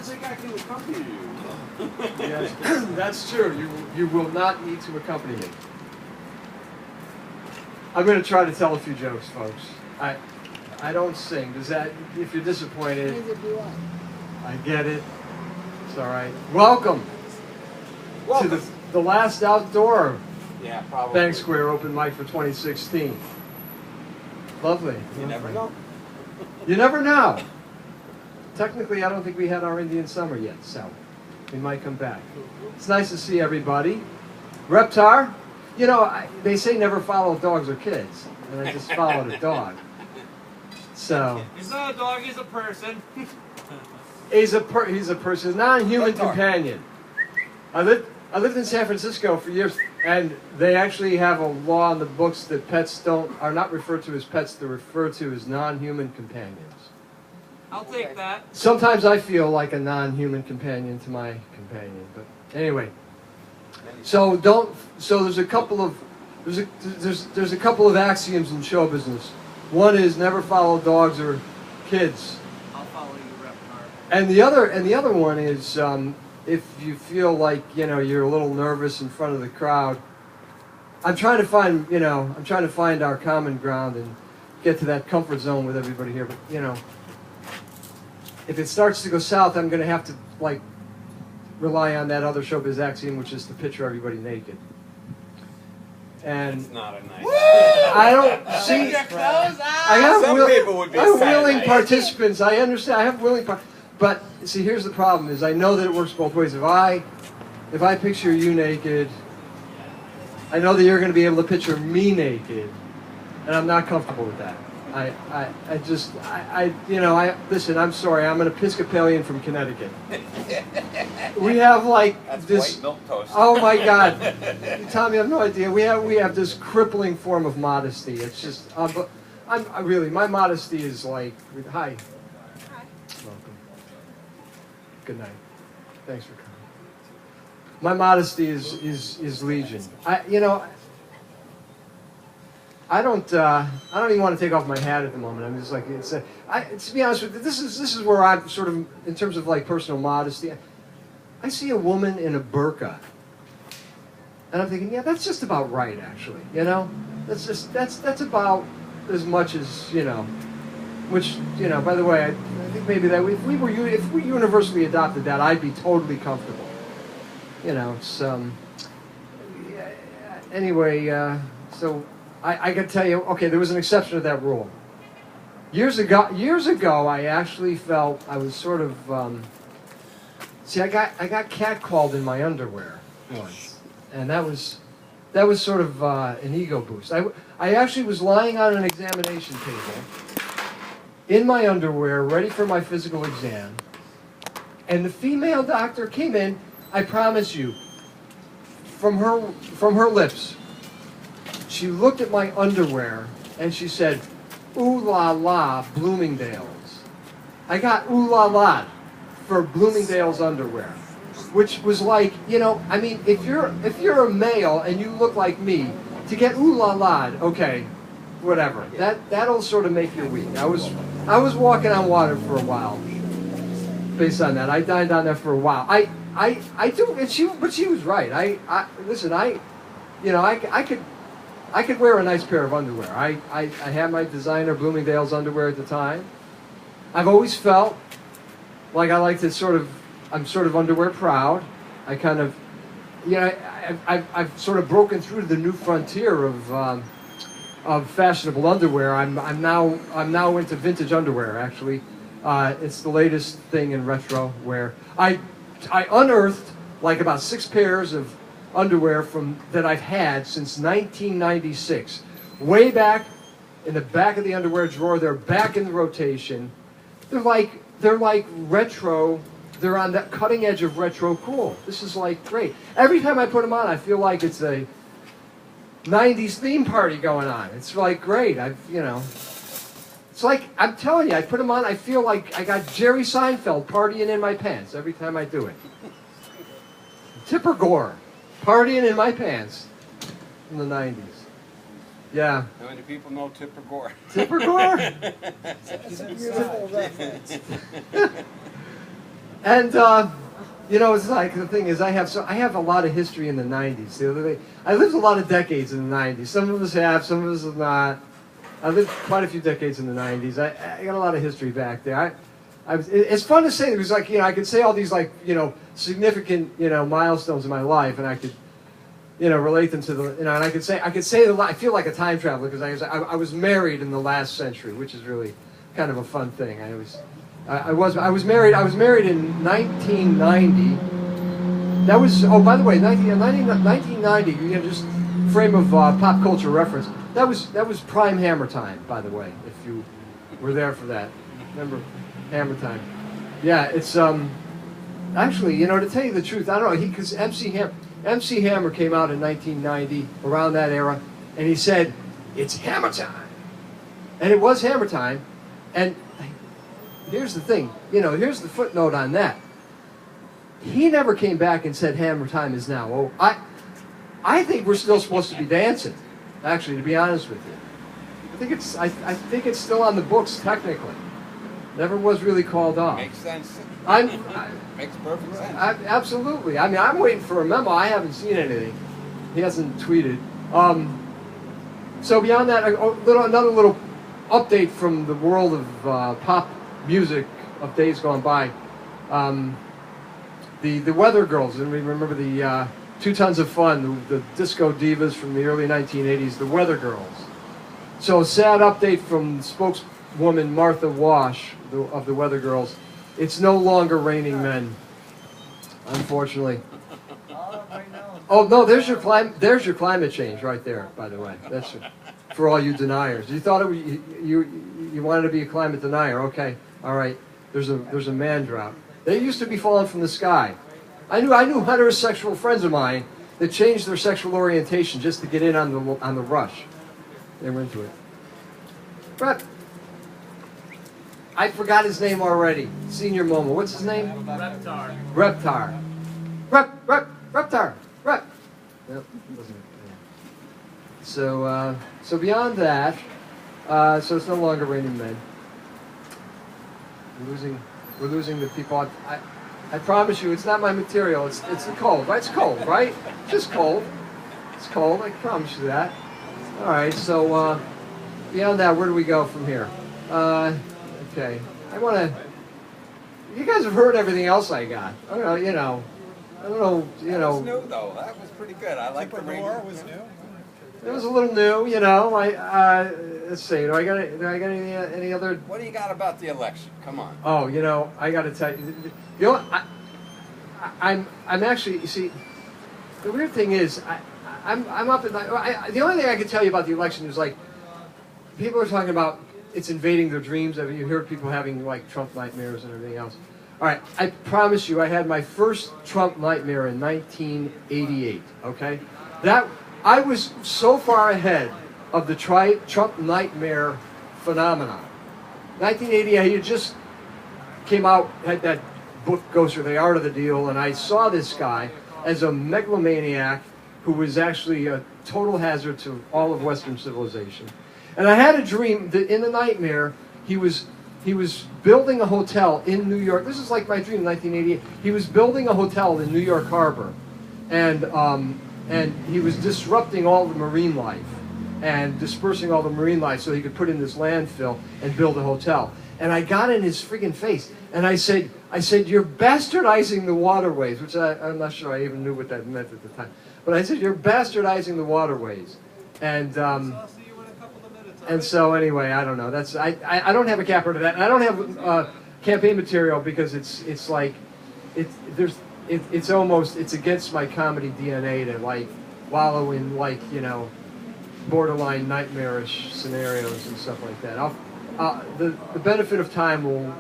think I can accompany you. Yes, that's true. You will not need to accompany me. I'm going to try to tell a few jokes, folks. I don't sing. Does that? If you're disappointed, Neither do I. I get it. It's all right. Welcome to the last outdoor Bank Square open mic for 2016. Lovely. You never know. You never know. Technically, I don't think we had our Indian summer yet, so we might come back. It's nice to see everybody. Reptar, you know, they say never follow dogs or kids, and I just followed a dog. So He's not a dog, he's a person. he's a person, non-human companion. I lived in San Francisco for years, and they actually have a law in the books that pets are not referred to as pets; they're referred to as non-human companions. I'll take that. Sometimes I feel like a non-human companion to my companion, but anyway. So there's a couple of axioms in show business. One is never follow dogs or kids. I'll follow you, Reptar. And the other one is if you feel like you're a little nervous in front of the crowd. I'm trying to find our common ground and get to that comfort zone with everybody here. But if it starts to go south, I'm going to have to rely on that other showbiz axiom, which is to picture everybody naked. And It's not a nice. I don't see. I have Some people would be willing sad. participants. I understand. I have willing, but see, here's the problem: is I know that it works both ways. If I picture you naked, I know that you're going to be able to picture me naked, and I'm not comfortable with that. Listen, I'm sorry. I'm an Episcopalian from Connecticut. We have That's this. white milk toast. Oh my God, Tommy, I have no idea. We have this crippling form of modesty. It's just, my modesty is like, hi. Welcome. Good night. Thanks for coming. My modesty is legion. I don't even want to take off my hat at the moment. I'm just like, to be honest with you, this is where I'm sort of, in terms of personal modesty. I see a woman in a burqa, and I'm thinking, yeah, that's just about right, actually. That's about as much as which By the way, I think maybe that if we universally adopted that, I'd be totally comfortable. It's anyway. So. I can tell you, okay, there was an exception to that rule. Years ago, I actually felt I was sort of, I got catcalled in my underwear once, and that was sort of an ego boost. I actually was lying on an examination table in my underwear, ready for my physical exam, and the female doctor came in. I promise you, from her lips. She looked at my underwear and she said, "Ooh la la, Bloomingdale's." I got ooh la la for Bloomingdale's underwear, which was if you're a male and you look like me, to get ooh la la, okay, whatever. That'll sort of make your week. I was walking on water for a while, based on that. I dined on that for a while. I do, but she was right. I could wear a nice pair of underwear. I had my designer Bloomingdale's underwear at the time. I've always felt like I like to I'm sort of underwear proud. I kind of, I've sort of broken through to the new frontier of fashionable underwear. I'm now into vintage underwear. Actually, it's the latest thing in retro wear. I unearthed about 6 pairs of underwear that I've had since 1996. Way back in the back of the underwear drawer. They're back in the rotation. They're like retro. They're on that cutting edge of retro cool. This is great. Every time I put them on, I feel like it's a 90s theme party going on. It's great. It's I'm telling you, I put them on, I feel like I got Jerry Seinfeld partying in my pants every time I do it. Tipper Gore. Partying in my pants in the 90s. Yeah. How many people know Tipper Gore? Tipper Gore? And you know, it's like the thing is, I have a lot of history in the '90s. The other day, I lived a lot of decades in the '90s. Some of us have, some of us have not. I lived quite a few decades in the '90s. I got a lot of history back there. It's fun to say because, like, you know, I could say all these, like, you know, significant, you know, milestones in my life, and I could, you know, relate them to the, you know, and I could say I feel like a time traveler because I was married in the last century, which is really kind of a fun thing. I was married in 1990. That was, oh, by the way, 1990. You know, just frame of pop culture reference. That was prime Hammer time, by the way. If you were there for that, remember Hammer time? Yeah, it's actually, you know, to tell you the truth, I don't know, because MC Hammer came out in 1990, around that era, and he said, "It's Hammer time," and it was Hammer time, and. Here's the thing, you know, here's the footnote on that. He never came back and said Hammer time is now. Oh, I think we're still supposed to be dancing, actually, to be honest with you. I think it's still on the books technically. Never was really called off. Makes sense. Makes perfect sense. Absolutely. I mean, I'm waiting for a memo. I haven't seen anything. He hasn't tweeted. So beyond that, another little update from the world of pop music of days gone by. The Weather Girls, and we remember the 2 Tons of Fun, the disco divas from the early 1980s, the Weather Girls. So a sad update from spokeswoman Martha Wash of the Weather Girls. It's no longer raining men, unfortunately. Oh no, there's your climate change right there. By the way, that's for all you deniers. You thought you wanted to be a climate denier. Okay, all right. There's a man drought. They used to be falling from the sky. I knew heterosexual friends of mine that changed their sexual orientation just to get in on the rush. They were into it. But I forgot his name already. Senior Momo. What's his name? Reptar. Reptar. Reptar. Rep. Yep. So beyond that, so it's no longer raining men. We're losing the people. I promise you, it's not my material. It's the cold, right? It's cold, right? Just cold. It's cold. I promise you that. All right. So beyond that, where do we go from here? Okay. I want to. You guys have heard everything else I got. I don't know. I don't know. That was new though. That was pretty good. I like the radio. was new. It was a little new. Let's see. Do I got any other? What do you got about the election? Come on. Oh, I got to tell you. I'm actually. You see, the weird thing is, I'm up at night. The only thing I can tell you about the election is like, people are talking about it's invading their dreams. I mean, you hear people having like Trump nightmares and everything else. All right, I promise you, I had my first Trump nightmare in 1988. Okay, that I was so far ahead of the Trump nightmare phenomenon. 1988, he just came out, had that book goes through The Art of the Deal, and I saw this guy as a megalomaniac who was actually a total hazard to all of Western civilization. And I had a dream that in the nightmare, he was building a hotel in New York. This is like my dream in 1988. He was building a hotel in New York Harbor, and he was disrupting all the marine life and dispersing all the marine life so he could put in this landfill and build a hotel. And I got in his friggin' face, and I said, you're bastardizing the waterways, which I'm not sure I even knew what that meant at the time. But I said, you're bastardizing the waterways. And I'll see you in a couple of minutes. and so anyway, I don't know. That's I don't have a capper to that, and I don't have campaign material because it's against my comedy DNA to like wallow in like borderline nightmarish scenarios and stuff like that. The benefit of time will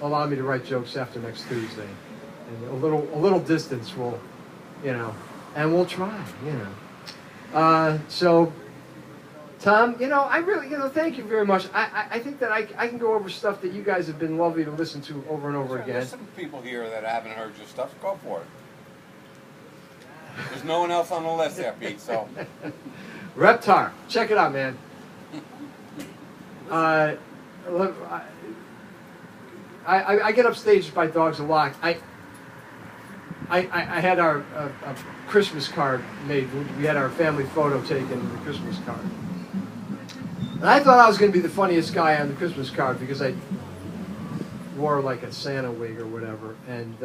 allow me to write jokes after next Tuesday, and a little distance will, and we'll try, So, Tom, I really, thank you very much. I think that I can go over stuff that you guys have been lovely to listen to over and over Sure, again. there's some people here that haven't heard your stuff. Go for it. There's no one else on the list there, Pete, so. Reptar, check it out, man. I get upstaged by dogs a lot. I had our a Christmas card made. We had our family photo taken in the Christmas card. And I thought I was going to be the funniest guy on the Christmas card because I wore like a Santa wig or whatever. And,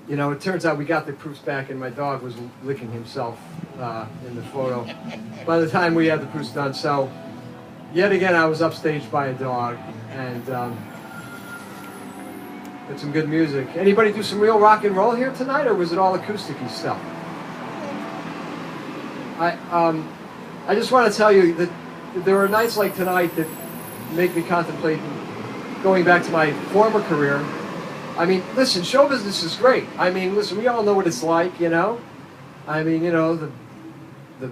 you know, it turns out we got the proofs back and my dog was licking himself in the photo by the time we had the proofs done. So, yet again, I was upstaged by a dog. And did some good music. Anybody do some real rock and roll here tonight, or was it all acoustic-y stuff? I just want to tell you that there are nights like tonight that make me contemplate going back to my former career. I mean, listen, show business is great. I mean, listen, we all know what it's like, you know? I mean, you know, the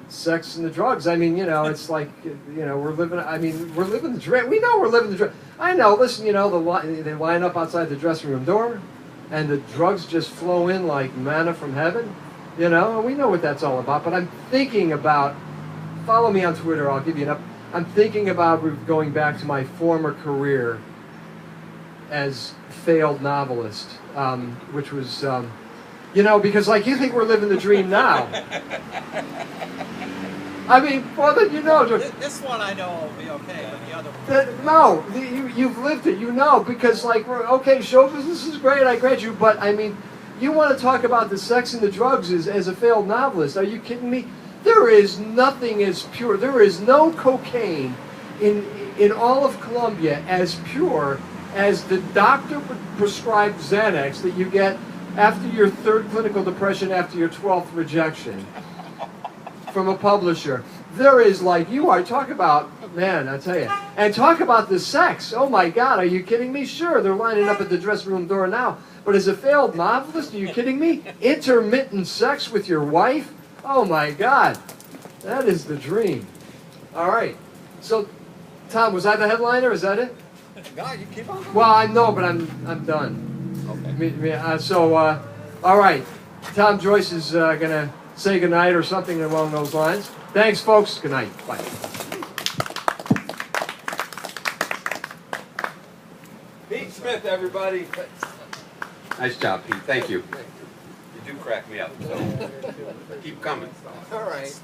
sex and the drugs. I mean, you know, it's like, you know, we're living the dream. We know we're living the dream. I know, listen, you know, they line up outside the dressing room door and the drugs just flow in like manna from heaven, you know, and we know what that's all about. But I'm thinking about, follow me on Twitter, I'll give you an up. I'm thinking about going back to my former career as failed novelist, which was, you know, because like you think we're living the dream now. I mean, well, then you know. This one I know will be okay, but the other one. No, you've lived it, you know, because like, okay, show business is great, I grant you, but I mean, you want to talk about the sex and the drugs as a failed novelist. Are you kidding me? There is nothing as pure. There is no cocaine in all of Colombia as pure as the doctor prescribed Xanax that you get after your third clinical depression, after your 12th rejection from a publisher. There is like, you are, talk about, man, I tell you, and talk about the sex. Oh my God, are you kidding me? Sure, they're lining up at the dressing room door now, but as a failed novelist, are you kidding me? Intermittent sex with your wife? Oh my God, that is the dream. All right, so Tom, was I the headliner? Is that it? God, you keep on. Well, I know, but I'm done. Okay. All right, Tom Joyce is gonna say goodnight or something along those lines. Thanks, folks. Good night. Bye. Pete Smith, everybody. Nice job, Pete. Thank you. You do crack me up, so keep coming. All right.